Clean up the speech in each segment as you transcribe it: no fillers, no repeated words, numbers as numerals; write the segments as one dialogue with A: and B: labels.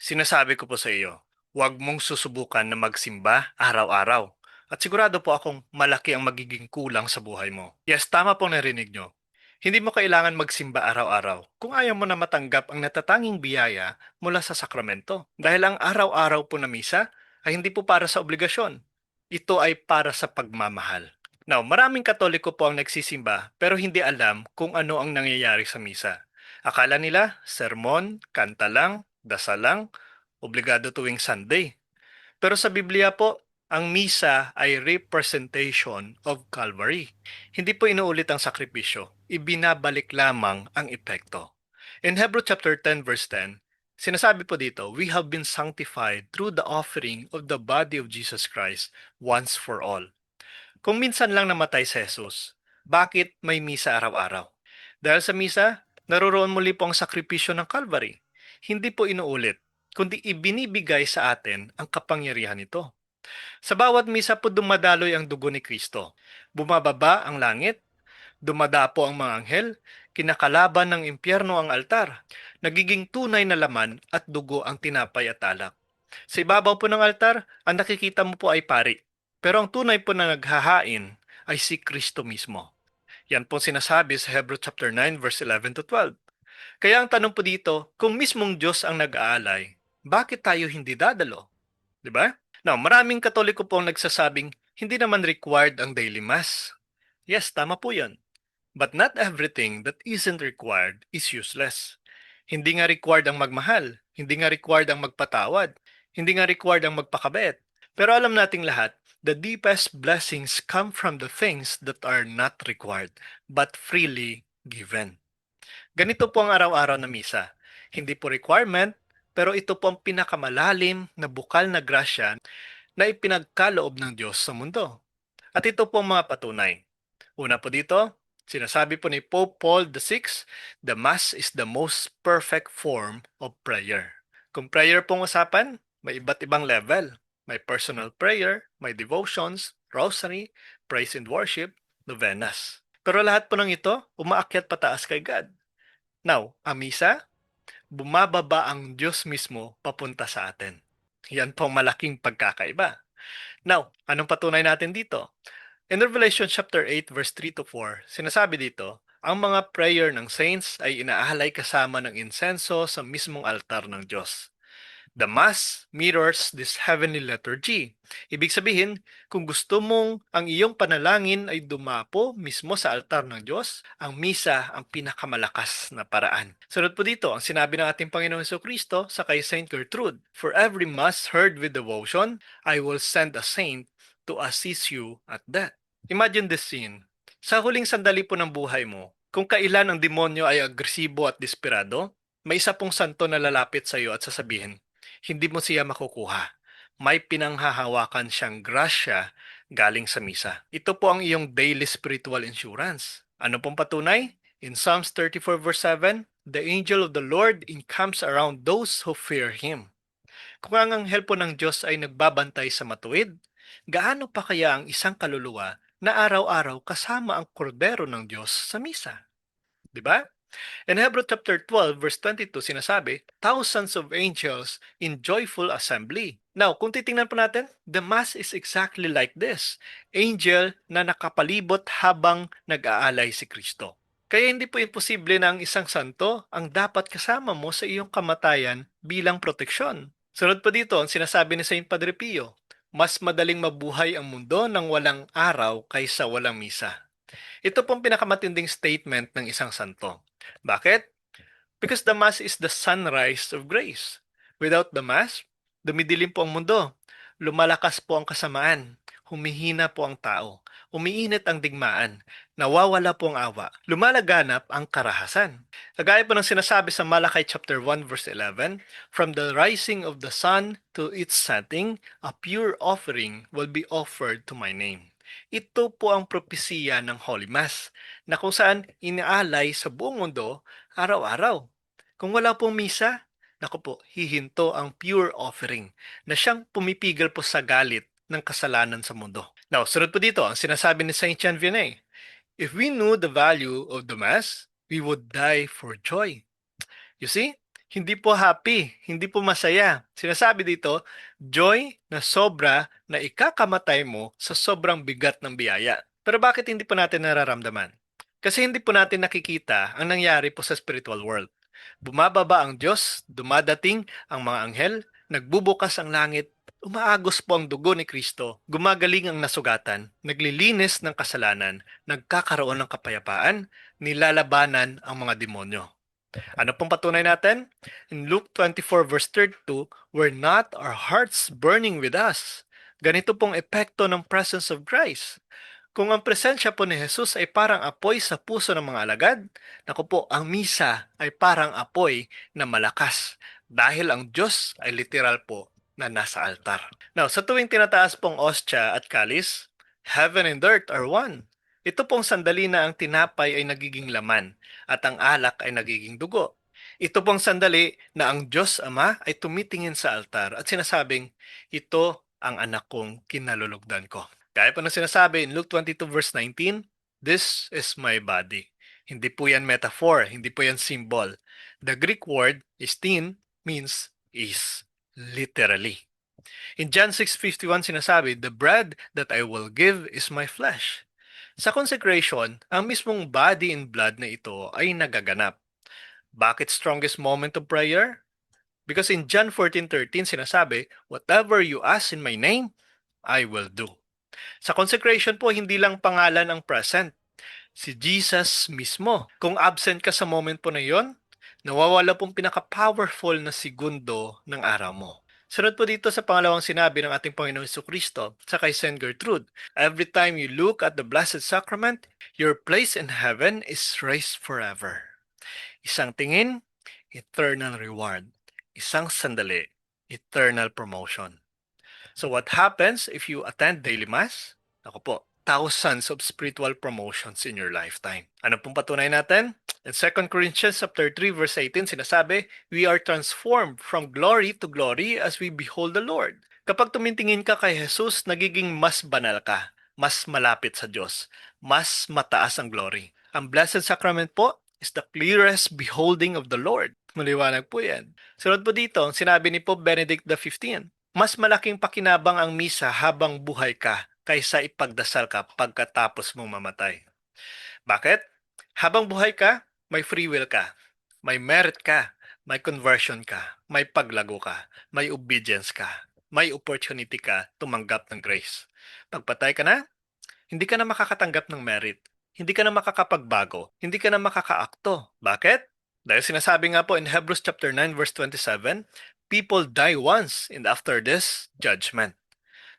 A: Sinasabi ko po sa iyo, huwag mong susubukan na magsimba araw-araw. At sigurado po akong malaki ang magiging kulang sa buhay mo. Yes, tama pong narinig nyo. Hindi mo kailangan magsimba araw-araw kung ayaw mo na matanggap ang natatanging biyaya mula sa sakramento. Dahil ang araw-araw po na misa ay hindi po para sa obligasyon. Ito ay para sa pagmamahal. Now, maraming Katoliko po ang nagsisimba pero hindi alam kung ano ang nangyayari sa misa. Akala nila, sermon, kanta lang, dasal lang, obligado tuwing Sunday. Pero sa Biblia po, ang misa ay representation of Calvary. Hindi po inuulit ang sakripisyo, ibinabalik lamang ang epekto. In Hebrews chapter 10 verse 10, sinasabi po dito, we have been sanctified through the offering of the body of Jesus Christ once for all. Kung minsan lang namatay si Jesus, bakit may misa araw-araw? Dahil sa misa, naroroon muli po ang sakripisyo ng Calvary. Hindi po inuulit, kundi ibinibigay sa atin ang kapangyarihan nito. Sa bawat misa po dumadaloy ang dugo ni Kristo. Bumababa ang langit, dumadapo ang mga anghel, kinakalaban ng impyerno ang altar. Nagiging tunay na laman at dugo ang tinapay at alak. Sa ibabaw po ng altar, ang nakikita mo po ay pari. Pero ang tunay po na naghahain ay si Kristo mismo. Yan po sinasabi sa Hebrews chapter 9 verse 11 to 12. Kaya ang tanong po dito, kung mismong Diyos ang nag-aalay, bakit tayo hindi dadalo? 'Di ba? Now, maraming Katoliko po ang nagsasabing hindi naman required ang daily mass. Yes, tama po 'yan. But not everything that isn't required is useless. Hindi nga required ang magmahal, hindi nga required ang magpatawad, hindi nga required ang magpakabait. Pero alam nating lahat, the deepest blessings come from the things that are not required, but freely given. Ganito po ang araw-araw na misa. Hindi po requirement, pero ito po ang pinakamalalim na bukal na grasya na ipinagkaloob ng Diyos sa mundo. At ito po ang mga patunay. Una po dito, sinasabi po ni Pope Paul VI, the Mass is the most perfect form of prayer. Kung prayer pong usapan, may iba't ibang level. May personal prayer, may devotions, rosary, praise and worship, novenas. Pero lahat po ng ito, umaakyat pataas kay God. Now, ang misa, bumababa ang Diyos mismo papunta sa atin. Yan po ang malaking pagkakaiba. Now, anong patunay natin dito? In Revelation chapter 8 verse 3 to 4, sinasabi dito, ang mga prayer ng saints ay inaalay kasama ng insenso sa mismong altar ng Diyos. The Mass mirrors this heavenly liturgy. Ibig sabihin, kung gusto mong ang iyong panalangin ay dumapo mismo sa altar ng Diyos, ang misa ang pinakamalakas na paraan. Sunod po dito, ang sinabi ng ating Panginoong Jesucristo sa kay Saint Gertrude, for every Mass heard with devotion, I will send a saint to assist you at death. Imagine this scene. Sa huling sandali po ng buhay mo, kung kailan ang demonyo ay agresibo at desperado, may isa pong santo na lalapit sa iyo at sasabihin, hindi mo siya makukuha. May pinanghahawakan siyang grasya galing sa misa. Ito po ang iyong daily spiritual insurance. Ano pong patunay? In Psalms 34 verse 7, the angel of the Lord encamps around those who fear Him. Kung ang anghel po ng Diyos ay nagbabantay sa matuwid, gaano pa kaya ang isang kaluluwa na araw-araw kasama ang kordero ng Diyos sa misa? 'Di ba? In Hebrews chapter 12 verse 22 sinasabi, thousands of angels in joyful assembly. Now, kung titingnan po natin, the Mass is exactly like this. Angel na nakapalibot habang nag-aalay si Kristo. Kaya hindi po imposible na ang isang santo ang dapat kasama mo sa iyong kamatayan bilang proteksyon. Sunod po dito ang sinasabi ni Saint Padre Pio, mas madaling mabuhay ang mundo ng walang araw kaysa walang misa. Ito pong pinakamatinding statement ng isang santo. Bakit? Because the Mass is the sunrise of grace. Without the Mass, dumidilim po ang mundo. Lumalakas po ang kasamaan. Humihina po ang tao. Umiinit ang digmaan. Nawawala po ang awa. Lumalaganap ang karahasan. Kagaya po ng sinasabi sa Malakay chapter 1 verse 11, from the rising of the sun to its setting, a pure offering will be offered to my name. Ito po ang propesiya ng Holy Mass na kung saan inaalay sa buong mundo araw-araw. Kung wala pong misa, naku po, hihinto ang pure offering na siyang pumipigil po sa galit ng kasalanan sa mundo. Now, sunod po dito, ang sinasabi ni Saint Jean Vianney, if we knew the value of the Mass, we would die for joy. You see, Hindi po happy, hindi po masaya. Sinasabi dito, joy na sobra na ikakamatay mo sa sobrang bigat ng biyaya. Pero bakit hindi po natin nararamdaman? Kasi hindi po natin nakikita ang nangyari po sa spiritual world. Bumababa ang Diyos, dumadating ang mga anghel, nagbubukas ang langit, umaagos po ang dugo ni Kristo, gumagaling ang nasugatan, naglilinis ng kasalanan, nagkakaroon ng kapayapaan, nilalabanan ang mga demonyo. Ano pong patunay natin? In Luke 24 verse 32, were not our hearts burning with us? Ganito pong epekto ng presence of Christ. Kung ang presensya po ni Jesus ay parang apoy sa puso ng mga alagad, naku po, ang misa ay parang apoy na malakas dahil ang Diyos ay literal po na nasa altar. Now, sa tuwing tinataas pong ostya at kalis, heaven and earth are one. Ito pong sandali na ang tinapay ay nagiging laman at ang alak ay nagiging dugo. Ito pong sandali na ang Diyos Ama ay tumitingin sa altar at sinasabing, ito ang anak kong kinalulugdan ko. Gaya po ng sinasabi in Luke 22 verse 19, this is my body. Hindi po yan metaphor, hindi po yan symbol. The Greek word istin means is, literally. In John 6:51 sinasabi, the bread that I will give is my flesh. Sa consecration, ang mismong body and blood na ito ay nagaganap. Bakit strongest moment of prayer? Because in John 14:13 sinasabi, whatever you ask in my name, I will do. Sa consecration po, hindi lang pangalan ang present. Si Jesus mismo. Kung absent ka sa moment po na yon, nawawala pong pinaka-powerful na segundo ng araw mo. Sunod po dito sa pangalawang sinabi ng ating Panginoong Jesucristo sa kay Saint Gertrude, every time you look at the Blessed Sacrament, your place in heaven is raised forever. Isang tingin, eternal reward. Isang sandali, eternal promotion. So what happens if you attend daily mass? Ako po, thousands of spiritual promotions in your lifetime. Ano pong patunay natin? In 2 Corinthians chapter 3 verse 18 sinasabi, we are transformed from glory to glory as we behold the Lord. Kapag tumitingin ka kay Jesus, nagiging mas banal ka, mas malapit sa Diyos, mas mataas ang glory. Ang Blessed Sacrament po is the clearest beholding of the Lord. Maliwanag po yan. Sunod po dito, sinabi ni Pope Benedict XV, mas malaking pakinabang ang misa habang buhay ka kaysa ipagdasal ka pagkatapos mong mamatay. Bakit? Habang buhay ka, may free will ka, may merit ka, may conversion ka, may paglago ka, may obedience ka, may opportunity ka tumanggap ng grace. Pagpatay ka na, hindi ka na makakatanggap ng merit. Hindi ka na makakapagbago. Hindi ka na makakaakto. Bakit? Dahil sinasabi nga po in Hebrews chapter 9 verse 27, people die once and after this, judgment.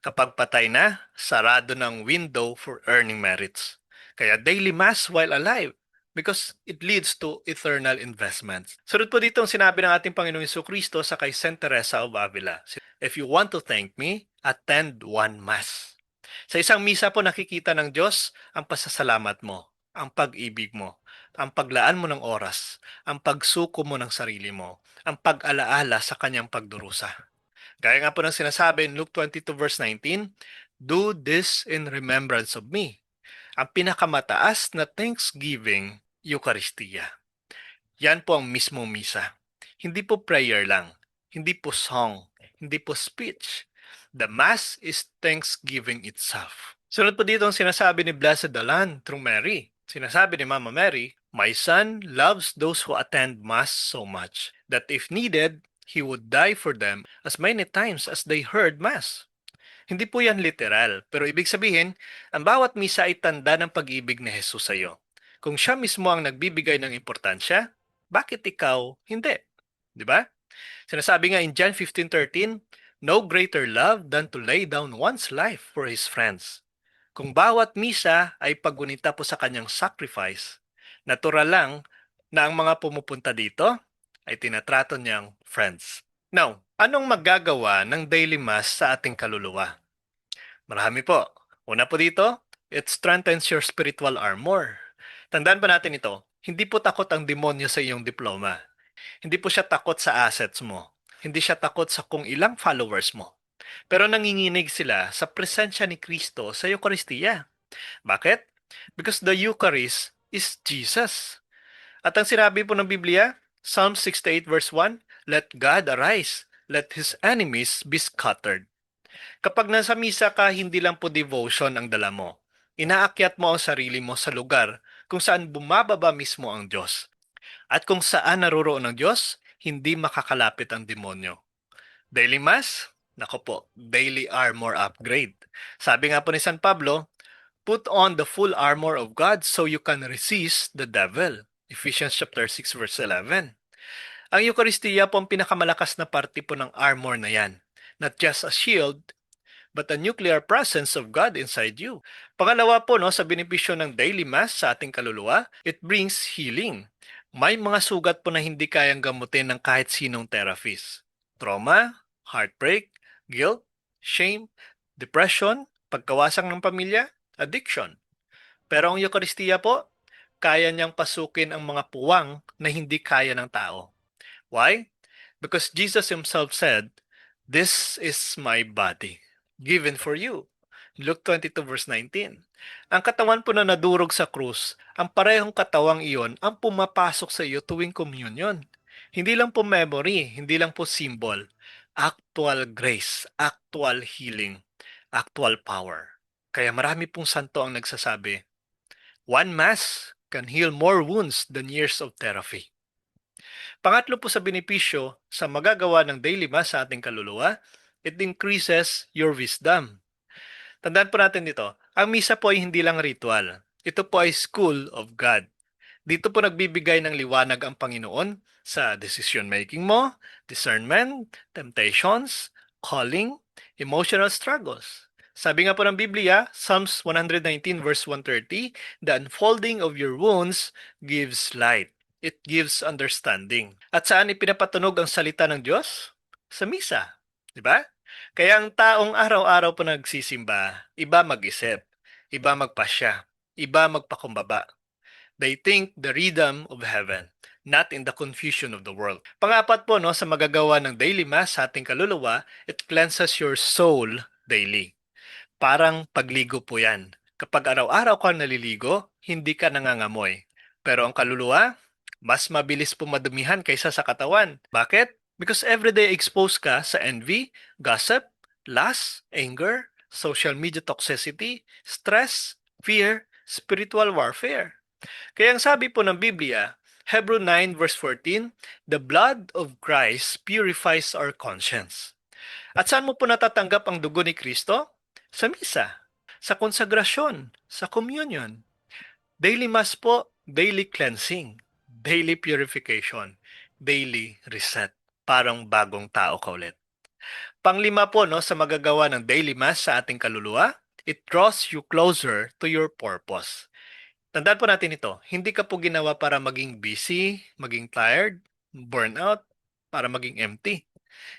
A: Kapag patay na, sarado ng window for earning merits. Kaya daily mass while alive because it leads to eternal investments. Sunod po dito ang sinabi ng ating Panginoong Jesucristo sa kay Saint Teresa of Avila. If you want to thank me, attend one mass. Sa isang misa po nakikita ng Diyos ang pasasalamat mo, ang pag-ibig mo, ang paglaan mo ng oras, ang pagsuko mo ng sarili mo, ang pag-alaala sa kanyang pagdurusa. Gaya nga po ng sinasabi in Luke 22 verse 19, do this in remembrance of me. Ang pinakamataas na thanksgiving, Eucharistia. Yan po ang mismong misa. Hindi po prayer lang, hindi po song, hindi po speech. The Mass is thanksgiving itself. Sunod po dito ang sinasabi ni Blessed Alan through Mary. Sinasabi ni Mama Mary, my son loves those who attend Mass so much that if needed, he would die for them as many times as they heard Mass. Hindi po yan literal, pero ibig sabihin, ang bawat misa ay tanda ng pag-ibig ni Jesus sa iyo. Kung siya mismo ang nagbibigay ng importansya, bakit ikaw hindi? Di ba? Sinasabi nga in John 15:13, no greater love than to lay down one's life for his friends. Kung bawat misa ay paggunita po sa kanyang sacrifice, natural lang na ang mga pumupunta dito ay tinatrato niyang friends. Now, anong magagawa ng daily mass sa ating kaluluwa? Marami po. Una po dito, it strengthens your spiritual armor. Tandaan pa natin ito, hindi po takot ang demonyo sa iyong diploma. Hindi po siya takot sa assets mo. Hindi siya takot sa kung ilang followers mo. Pero nanginginig sila sa presensya ni Kristo sa Eucharistia. Bakit? Because the Eucharist is Jesus. At ang sinabi po ng Biblia, Psalm 68 verse 1, Let God arise, let His enemies be scattered. Kapag nasa misa ka, hindi lang po devotion ang dala mo. Inaakyat mo ang sarili mo sa lugar kung saan bumababa mismo ang Diyos. At kung saan naroroon ang Diyos, hindi makakalapit ang demonyo. Daily Mass? Nako po, daily armor upgrade. Sabi nga po ni San Pablo, put on the full armor of God so you can resist the devil. Ephesians chapter 6 verse 11. Ang Eucharistia po ang pinakamalakas na parte po ng armor na yan. Not just a shield, but a nuclear presence of God inside you. Pangalawa po, no, sa benepisyo ng daily mass sa ating kaluluwa, it brings healing. May mga sugat po na hindi kayang gamutin ng kahit sinong therapist. Trauma, heartbreak, guilt, shame, depression, pagkawasang ng pamilya, addiction. Pero ang Eucharistia po, kaya niyang pasukin ang mga puwang na hindi kaya ng tao. Why? Because Jesus Himself said, "This is my body, given for you." Luke 22 verse 19. Ang katawan po na nadurog sa krus, ang parehong katawang iyon ang pumapasok sa iyo tuwing communion. Hindi lang po memory, hindi lang po symbol. Actual grace, actual healing, actual power. Kaya marami pong santo ang nagsasabi, one mass can heal more wounds than years of therapy. Pangatlo po sa benepisyo sa magagawa ng daily mass sa ating kaluluwa, it increases your wisdom. Tandaan po natin dito, ang misa po ay hindi lang ritual. Ito po ay school of God. Dito po nagbibigay ng liwanag ang Panginoon sa decision making mo, discernment, temptations, calling, emotional struggles. Sabi nga po ng Biblia, Psalms 119 verse 130, the unfolding of your wounds gives light. It gives understanding. At saan ipinapatunog ang salita ng Diyos? Sa misa. Di ba? Kaya ang taong araw-araw po nagsisimba, iba mag-isip, iba magpasya, iba magpakumbaba. They think the rhythm of heaven, not in the confusion of the world. Pangapat po, no, sa magagawa ng daily mass sa ating kaluluwa, it cleanses your soul daily. Parang pagligo po yan. Kapag araw-araw ka naliligo, hindi ka nangangamoy. Pero ang kaluluwa, mas mabilis po madumihan kaysa sa katawan. Bakit? Because everyday exposed ka sa envy, gossip, lust, anger, social media toxicity, stress, fear, spiritual warfare. Kaya ang sabi po ng Biblia, Hebrew 9 verse 14, the blood of Christ purifies our conscience. At saan mo po natatanggap ang dugo ni Kristo? Sa misa, sa konsagrasyon, sa communion. Daily mass po, daily cleansing, daily purification, daily reset. Parang bagong tao ka ulit. Panglima po, no, sa magagawa ng daily mass sa ating kaluluwa, it draws you closer to your purpose. Tandaan po natin ito, hindi ka po ginawa para maging busy, maging tired, burnout, para maging empty.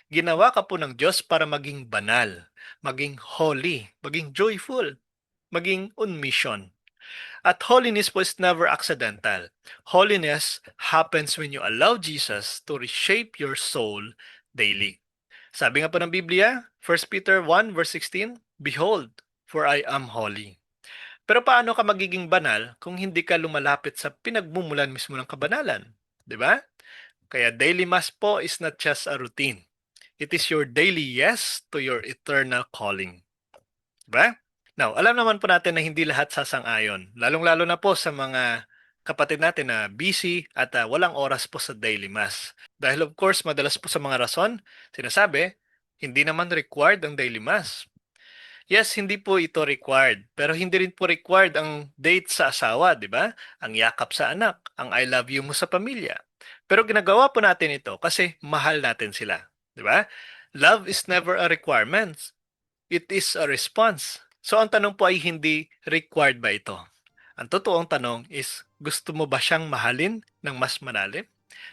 A: Ginawa ka po ng Diyos para maging banal, maging holy, maging joyful, maging on mission. At holiness po is never accidental. Holiness happens when you allow Jesus to reshape your soul daily. Sabi nga po ng Biblia, 1 Peter 1 verse 16, Behold, for I am holy. Pero paano ka magiging banal kung hindi ka lumalapit sa pinagmumulan mismo ng kabanalan? 'Di ba? Kaya daily mass po is not just a routine. It is your daily yes to your eternal calling. 'Di ba? Now, alam naman po natin na hindi lahat sasang-ayon, lalong-lalo na po sa mga kapatid natin na busy at walang oras po sa daily mass. Dahil of course, madalas po sa mga rason, sinasabi, hindi naman required ang daily mass. Yes, hindi po ito required. Pero hindi rin po required ang date sa asawa, di ba? Ang yakap sa anak, ang I love you mo sa pamilya. Pero ginagawa po natin ito kasi mahal natin sila, di ba? Love is never a requirement. It is a response. So ang tanong po ay hindi required ba ito? Ang totoong tanong is, gusto mo ba siyang mahalin ng mas malalim?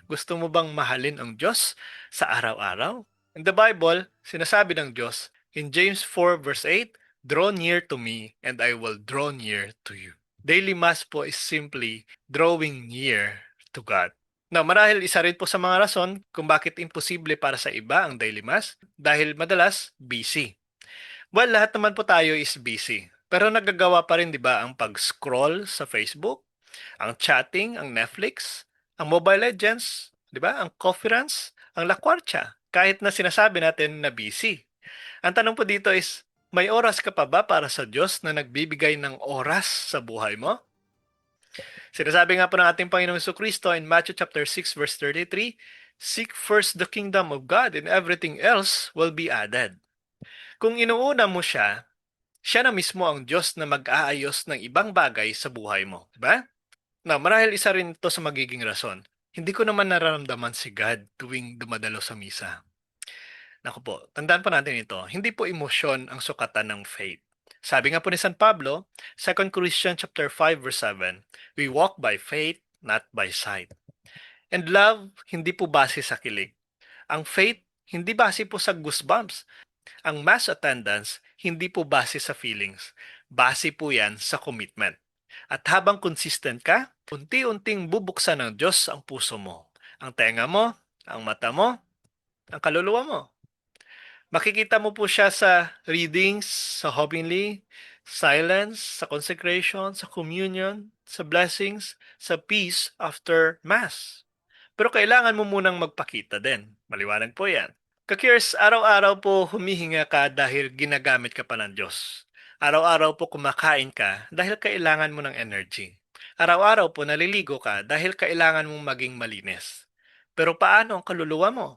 A: Gusto mo bang mahalin ang Diyos sa araw-araw? In the Bible, sinasabi ng Diyos, in James 4 verse 8, draw near to me and I will draw near to you. Daily Mass po is simply drawing near to God. Now, marahil isa rin po sa mga rason kung bakit imposible para sa iba ang daily mass dahil madalas busy. Well, lahat naman po tayo is busy. Pero nagagawa pa rin 'di ba ang pag-scroll sa Facebook, ang chatting, ang Netflix, ang Mobile Legends, Di ba? Ang conference, ang lakwartya, kahit na sinasabi natin na busy. Ang tanong po dito is, may oras ka pa ba para sa Diyos na nagbibigay ng oras sa buhay mo? Sinasabi nga po ng ating Panginoong Kristo in Matthew chapter 6 verse 33, seek first the kingdom of God and everything else will be added. Kung inuuna mo siya, siya na mismo ang Diyos na mag-aayos ng ibang bagay sa buhay mo. Diba? Na marahil isa rin ito sa magiging rason. Hindi ko naman nararamdaman si God tuwing dumadalo sa misa. Naku po, tandaan po natin ito. Hindi po emosyon ang sukatan ng faith. Sabi nga po ni San Pablo, 2 Corinthians chapter 5 verse 7, we walk by faith, not by sight. And love, hindi po base sa kilig. Ang faith, hindi base po sa goosebumps. Ang mass attendance, hindi po base sa feelings. Base po yan sa commitment. At habang consistent ka, unti-unting bubuksan ng Diyos ang puso mo. Ang tenga mo, ang mata mo, ang kaluluwa mo. Makikita mo po siya sa readings, sa homily, silence, sa consecration, sa communion, sa blessings, sa peace after Mass. Pero kailangan mo munang magpakita din. Maliwanag po yan. Kakiers, araw-araw po humihinga ka dahil ginagamit ka pa ng Diyos. Araw-araw po kumakain ka dahil kailangan mo ng energy. Araw-araw po naliligo ka dahil kailangan mong maging malinis. Pero paano ang kaluluwa mo?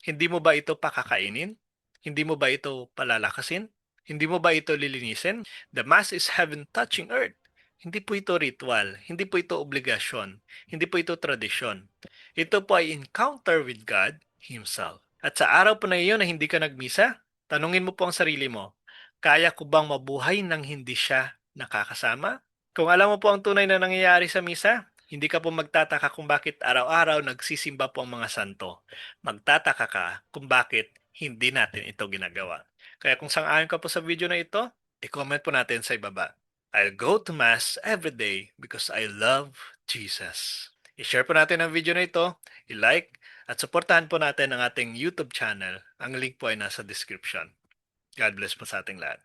A: Hindi mo ba ito pakakainin? Hindi mo ba ito palalakasin? Hindi mo ba ito lilinisin? The Mass is heaven touching earth. Hindi po ito ritual, hindi po ito obligasyon, hindi po ito tradisyon. Ito po ay encounter with God Himself. At sa araw po na iyon na hindi ka nagmisa, tanungin mo po ang sarili mo, kaya ko bang mabuhay nang hindi siya nakakasama? Kung alam mo po ang tunay na nangyayari sa misa, hindi ka po magtataka kung bakit araw-araw nagsisimba po ang mga santo. Magtataka ka kung bakit hindi natin ito ginagawa. Kaya kung sang-ayon ka po sa video na ito, i-comment po natin sa ibaba. I'll go to Mass every day because I love Jesus. I-share po natin ang video na ito, i-like, at supportahan po natin ang ating YouTube channel. Ang link po ay nasa description. God bless po sa ating lahat.